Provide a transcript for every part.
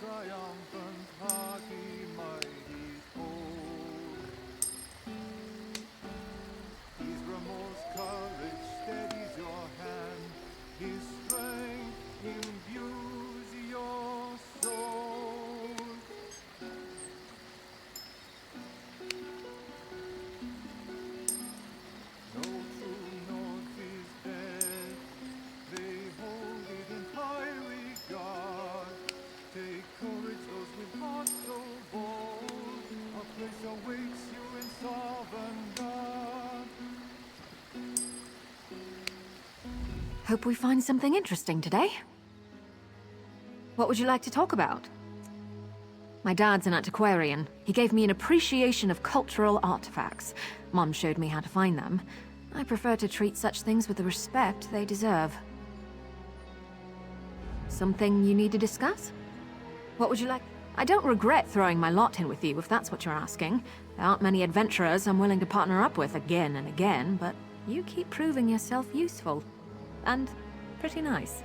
triumphant, hardy, mighty foe. Isgramor's courage steadies your hand, his strength imbues your soul. No true north is dead, they hold it in high regard. Take courage, those with hearts so bold, a place awaits you in Sovngarde. Hope we find something interesting today. What would you like to talk about? My dad's an antiquarian. He gave me an appreciation of cultural artifacts. Mom showed me how to find them. I prefer to treat such things with the respect they deserve. Something you need to discuss? What would you like? I don't regret throwing my lot in with you, if that's what you're asking. There aren't many adventurers I'm willing to partner up with again and again, but you keep proving yourself useful. And pretty nice.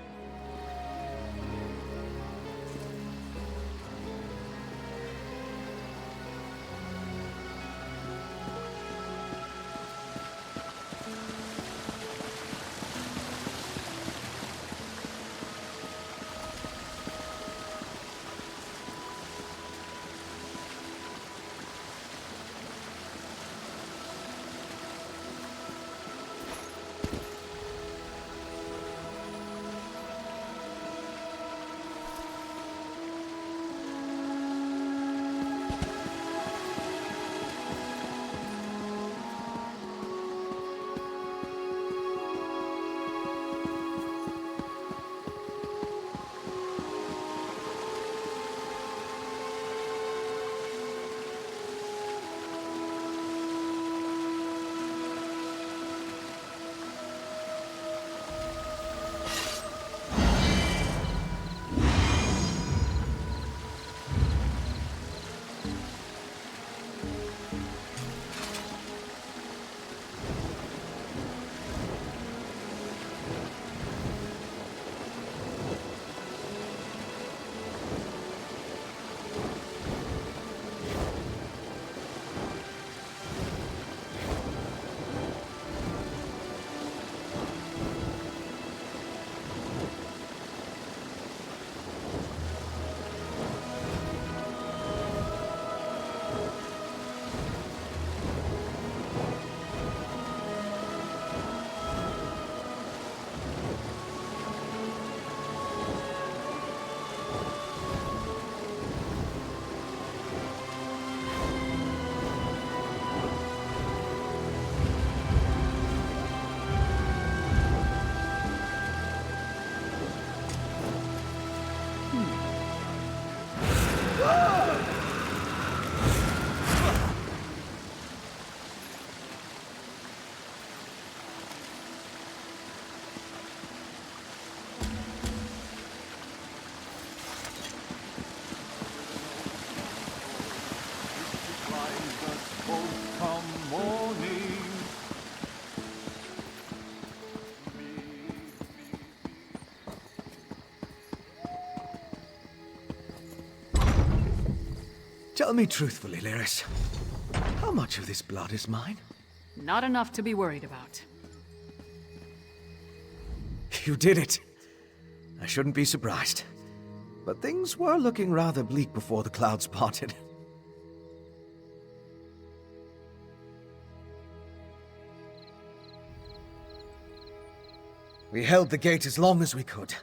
Tell me truthfully, Lyris. How much of this blood is mine? Not enough to be worried about. You did it. I shouldn't be surprised. But things were looking rather bleak before the clouds parted. We held the gate as long as we could,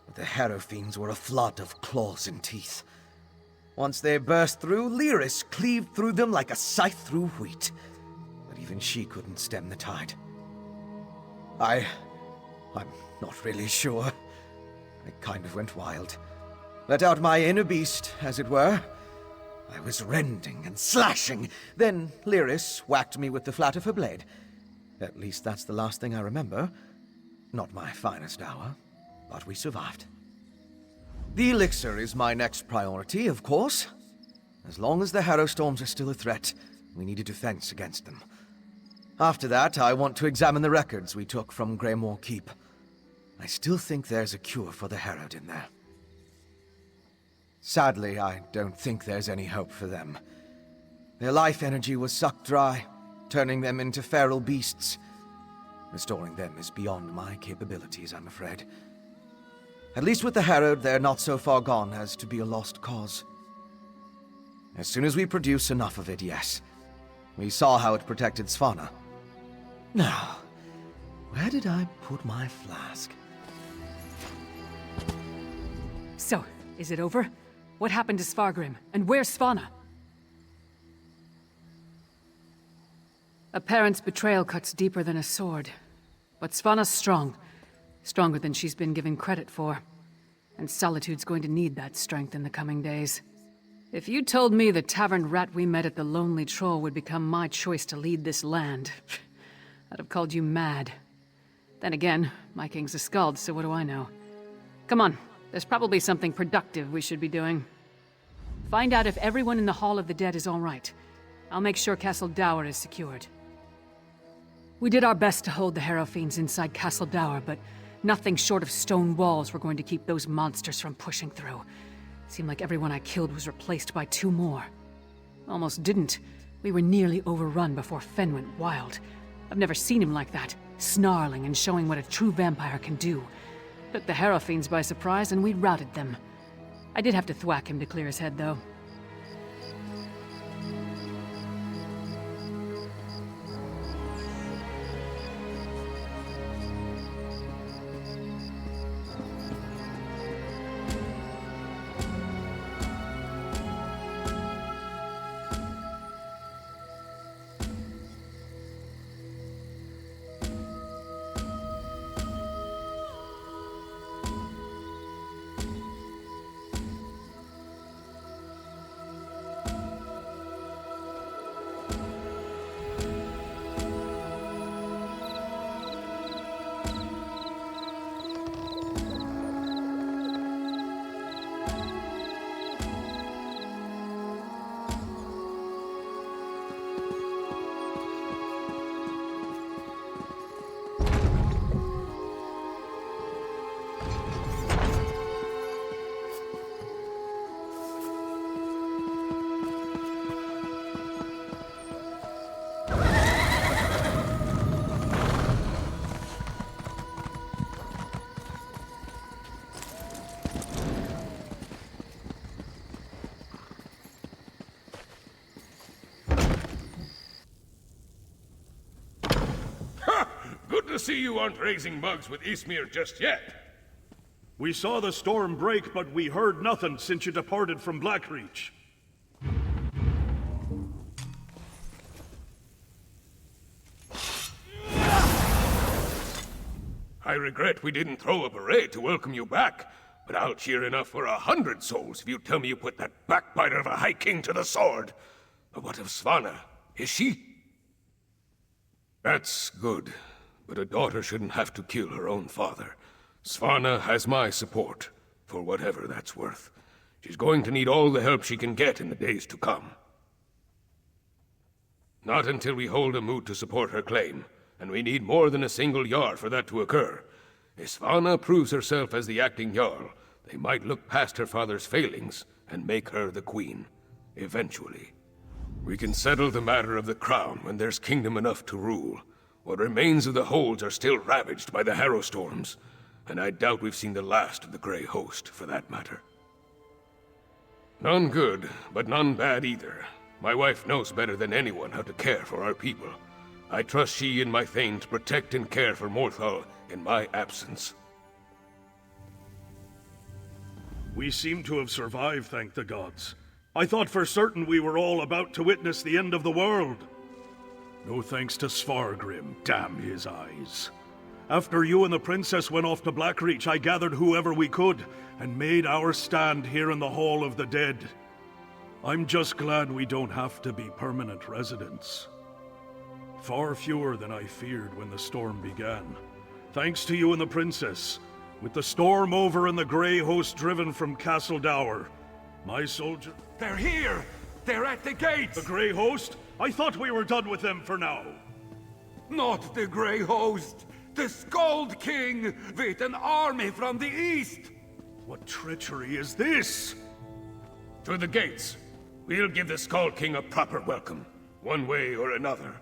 but the Harrow Fiends were a flood of claws and teeth. Once they burst through, Lyris cleaved through them like a scythe through wheat. But even she couldn't stem the tide. I'm not really sure. I kind of went wild. Let out my inner beast, as it were. I was rending and slashing. Then Lyris whacked me with the flat of her blade. At least that's the last thing I remember. Not my finest hour, but we survived. The elixir is my next priority, of course. As long as the Harrowstorms are still a threat, we need a defense against them. After that, I want to examine the records we took from Greymoor Keep. I still think there's a cure for the Harrowed in there. Sadly, I don't think there's any hope for them. Their life energy was sucked dry, turning them into feral beasts. Restoring them is beyond my capabilities, I'm afraid. At least with the Herod, they're not so far gone as to be a lost cause. As soon as we produce enough of it, yes. We saw how it protected Svanna. Now, where did I put my flask? So, is it over? What happened to Svargrim? And where's Svanna? A parent's betrayal cuts deeper than a sword. But Svanna's strong. Stronger than she's been given credit for. And Solitude's going to need that strength in the coming days. If you told me the tavern rat we met at the Lonely Troll would become my choice to lead this land, I'd have called you mad. Then again, my king's a skald, so what do I know? Come on, there's probably something productive we should be doing. Find out if everyone in the Hall of the Dead is all right. I'll make sure Castle Dour is secured. We did our best to hold the Harrow Fiends inside Castle Dour, but nothing short of stone walls were going to keep those monsters from pushing through. Seemed like everyone I killed was replaced by 2 more. Almost didn't. We were nearly overrun before Fen went wild. I've never seen him like that, snarling and showing what a true vampire can do. Took the Harrow Fiends by surprise and we routed them. I did have to thwack him to clear his head, though. Good to see you aren't raising bugs with Ysmir just yet. We saw the storm break, but we heard nothing since you departed from Blackreach. I regret we didn't throw a parade to welcome you back, but I'll cheer enough for 100 souls if you tell me you put that backbiter of a High King to the sword. But what of Svanna? Is she? That's good, but a daughter shouldn't have to kill her own father. Svanna has my support, for whatever that's worth. She's going to need all the help she can get in the days to come. Not until we hold a moot to support her claim, and we need more than a single Jarl for that to occur. If Svanna proves herself as the acting Jarl, they might look past her father's failings and make her the queen. Eventually. We can settle the matter of the crown when there's kingdom enough to rule. What remains of the holds are still ravaged by the Harrow storms, and I doubt we've seen the last of the Grey Host, for that matter. None good, but none bad either. My wife knows better than anyone how to care for our people. I trust she and my Thane to protect and care for Morthal in my absence. We seem to have survived, thank the gods. I thought for certain we were all about to witness the end of the world. No thanks to Svargrim, damn his eyes. After you and the princess went off to Blackreach, I gathered whoever we could and made our stand here in the Hall of the Dead. I'm just glad we don't have to be permanent residents. Far fewer than I feared when the storm began. Thanks to you and the princess. With the storm over and the Grey Host driven from Castle Dour, my soldier... They're here! They're at the gates! The Grey Host? I thought we were done with them for now. Not the Grey Host! The Skald King with an army from the east! What treachery is this? To the gates. We'll give the Skull King a proper welcome, one way or another.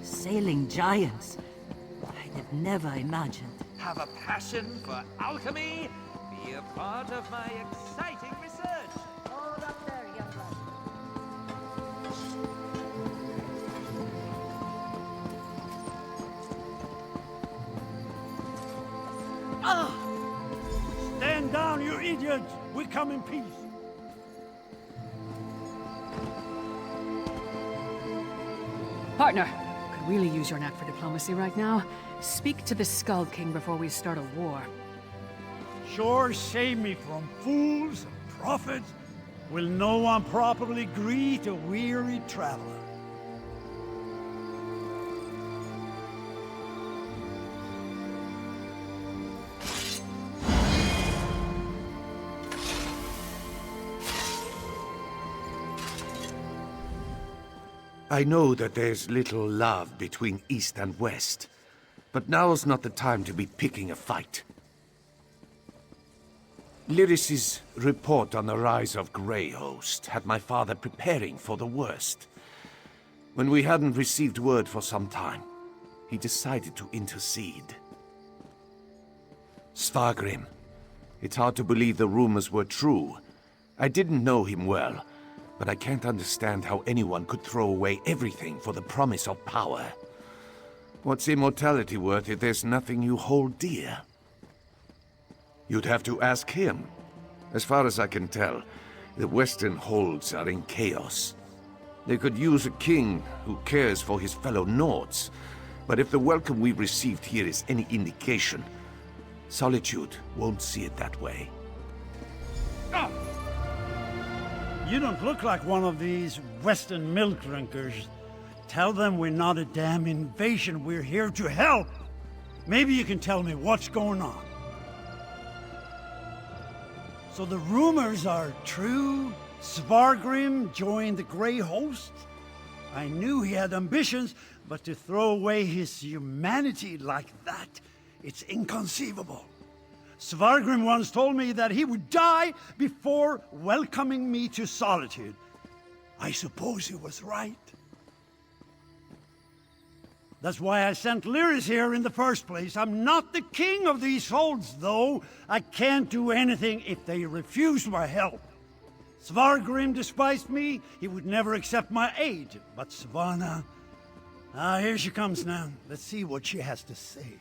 Sailing giants. I'd have never imagined. Have a passion for alchemy? Be a part of my exciting research. Hold up there, young blood. Stand down, you idiots! We come in peace. Partner, could really use your knack for diplomacy right now. Speak to the Skull King before we start a war. Sure save me from fools and prophets. Will no one properly greet a weary traveler? I know that there's little love between East and West, but now's not the time to be picking a fight. Lyris's report on the rise of Greyhost had my father preparing for the worst. When we hadn't received word for some time, he decided to intercede. Svargrim. It's hard to believe the rumors were true. I didn't know him well, but I can't understand how anyone could throw away everything for the promise of power. What's immortality worth if there's nothing you hold dear? You'd have to ask him. As far as I can tell, the Western holds are in chaos. They could use a king who cares for his fellow Nords, but if the welcome we received here is any indication, Solitude won't see it that way. You don't look like one of these Western milk drinkers. Tell them we're not a damn invasion, we're here to help. Maybe you can tell me what's going on. So the rumors are true? Svargrim joined the Grey Host? I knew he had ambitions, but to throw away his humanity like that, it's inconceivable. Svargrim once told me that he would die before welcoming me to Solitude. I suppose he was right. That's why I sent Lyris here in the first place. I'm not the king of these holds, though. I can't do anything if they refuse my help. Svargrim despised me. He would never accept my aid. But Svanna... here she comes now. Let's see what she has to say.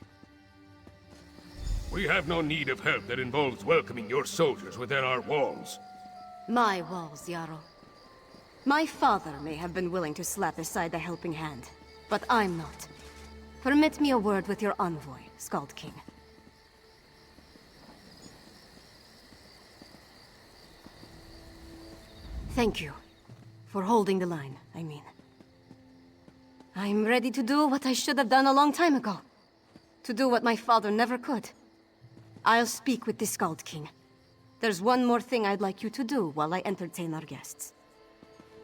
We have no need of help that involves welcoming your soldiers within our walls. My walls, Jarl. My father may have been willing to slap aside the helping hand, but I'm not. Permit me a word with your envoy, Skald King. Thank you. For holding the line, I mean. I'm ready to do what I should have done a long time ago. To do what my father never could. I'll speak with the Skald King. There's one more thing I'd like you to do while I entertain our guests.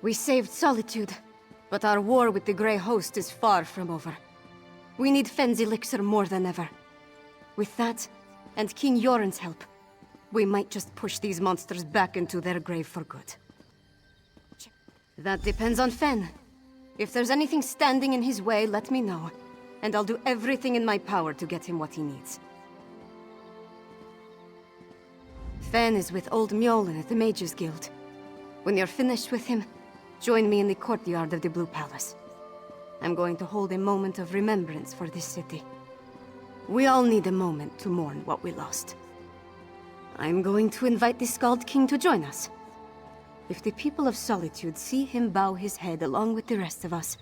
We saved Solitude, but our war with the Grey Host is far from over. We need Fenn's elixir more than ever. With that, and King Yoren's help, we might just push these monsters back into their grave for good. That depends on Fenn. If there's anything standing in his way, let me know, and I'll do everything in my power to get him what he needs. Fenn is with Old Mjolnir at the Mages Guild. When you're finished with him, join me in the courtyard of the Blue Palace. I'm going to hold a moment of remembrance for this city. We all need a moment to mourn what we lost. I'm going to invite the Skald King to join us. If the people of Solitude see him bow his head along with the rest of us,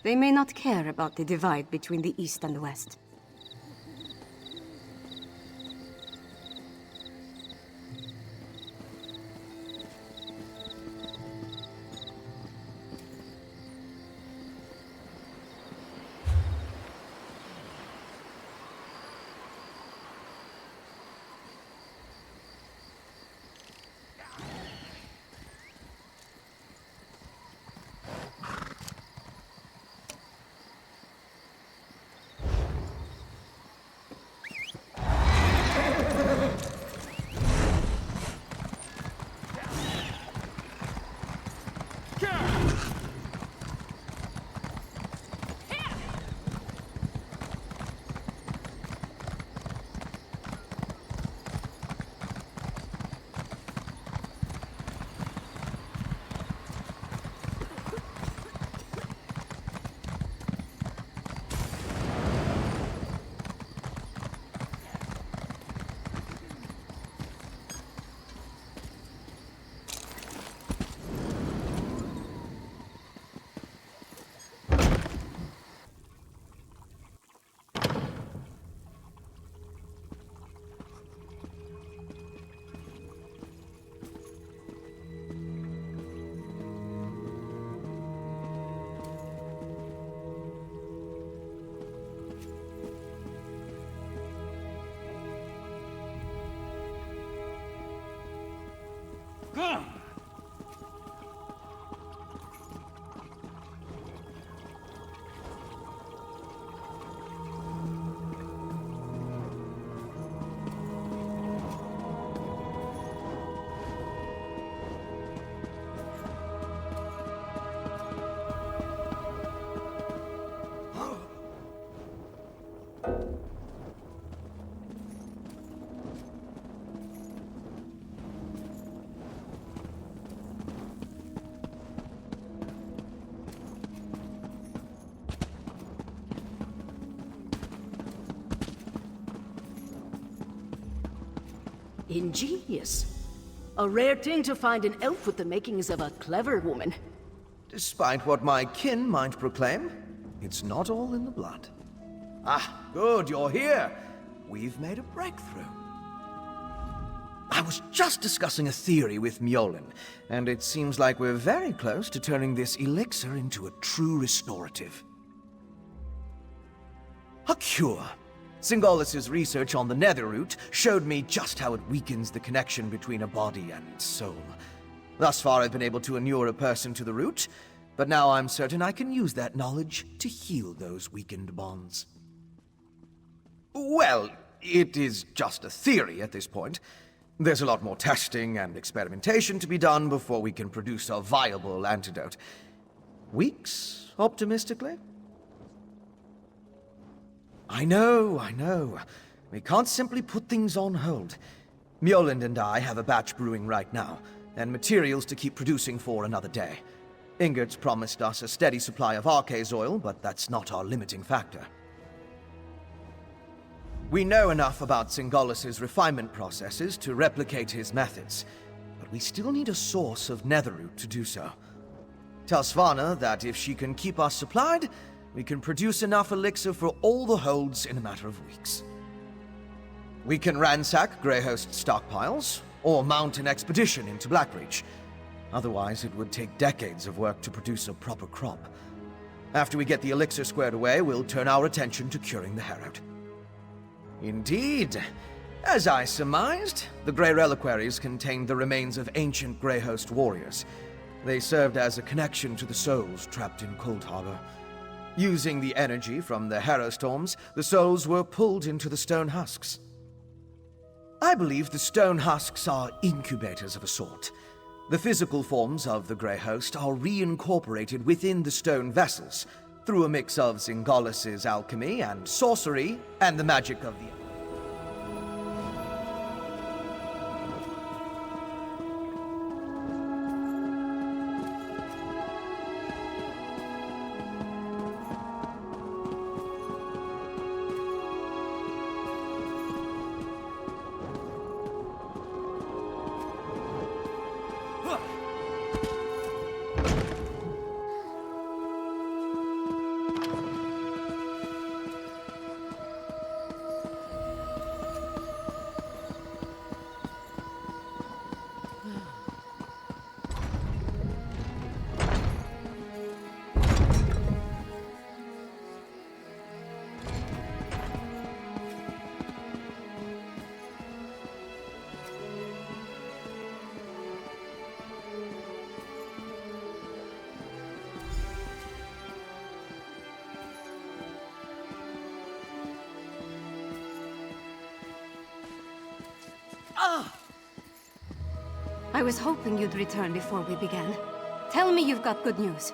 they may not care about the divide between the East and the West. Ingenious. A rare thing to find an elf with the makings of a clever woman. Despite what my kin might proclaim, it's not all in the blood. Ah, good, you're here. We've made a breakthrough. I was just discussing a theory with Mjolnir, and it seems like we're very close to turning this elixir into a true restorative. A cure. Singolis's research on the Netherroot showed me just how it weakens the connection between a body and soul. Thus far, I've been able to inure a person to the root, but now I'm certain I can use that knowledge to heal those weakened bonds. Well, it is just a theory at this point. There's a lot more testing and experimentation to be done before we can produce a viable antidote. Weeks, optimistically? I know. We can't simply put things on hold. Mjolnir and I have a batch brewing right now, and materials to keep producing for another day. Ingrid's promised us a steady supply of Arcase oil, but that's not our limiting factor. We know enough about Singolis's refinement processes to replicate his methods, but we still need a source of Netherroot to do so. Tell Svanna that if she can keep us supplied, we can produce enough elixir for all the holds in a matter of weeks. We can ransack Greyhost stockpiles, or mount an expedition into Blackreach. Otherwise, it would take decades of work to produce a proper crop. After we get the elixir squared away, we'll turn our attention to curing the Herald. Indeed. As I surmised, the Grey Reliquaries contained the remains of ancient Greyhost warriors. They served as a connection to the souls trapped in Cold Harbor. Using the energy from the Harrowstorms, the souls were pulled into the stone husks. I believe the stone husks are incubators of a sort. The physical forms of the Grey Host are reincorporated within the stone vessels, through a mix of Singolis's alchemy and sorcery, and the magic of the... I was hoping you'd return before we began. Tell me you've got good news.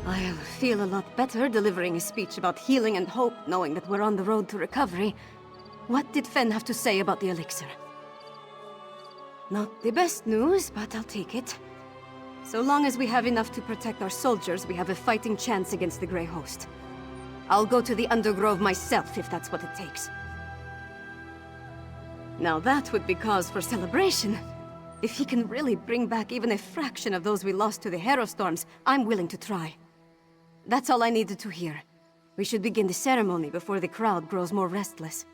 I'll feel a lot better delivering a speech about healing and hope, knowing that we're on the road to recovery. What did Fen have to say about the elixir? Not the best news, but I'll take it. So long as we have enough to protect our soldiers, we have a fighting chance against the Grey Host. I'll go to the Undergrove myself if that's what it takes. Now that would be cause for celebration. If he can really bring back even a fraction of those we lost to the Harrowstorms, I'm willing to try. That's all I needed to hear. We should begin the ceremony before the crowd grows more restless.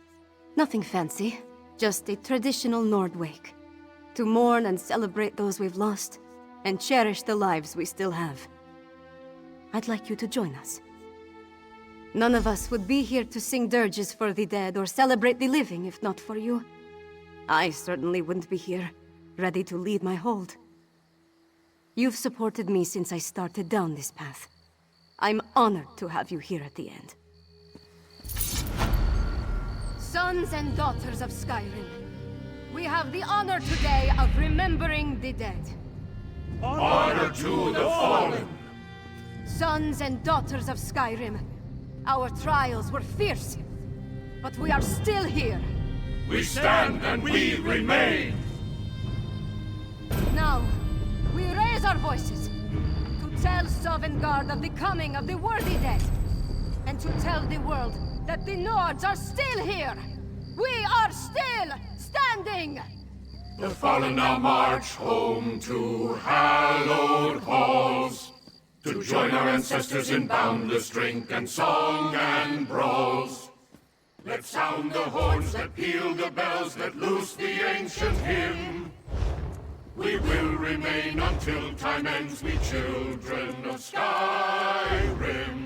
Nothing fancy, just a traditional Nord wake. To mourn and celebrate those we've lost, and cherish the lives we still have. I'd like you to join us. None of us would be here to sing dirges for the dead or celebrate the living if not for you. I certainly wouldn't be here. ready to lead my hold. You've supported me since I started down this path. I'm honored to have you here at the end. Sons and daughters of Skyrim, we have the honor today of remembering the dead. Honor to the fallen! Sons and daughters of Skyrim, our trials were fierce, but we are still here. We stand and we remain! Now, we raise our voices to tell Sovngarde of the coming of the worthy dead, and to tell the world that the Nords are still here! We are still standing! The fallen now march home to hallowed halls, to join our ancestors in boundless drink and song and brawls. Let's sound the horns, let peal the bells, let loose the ancient hymn. We will remain until time ends, we children of Skyrim.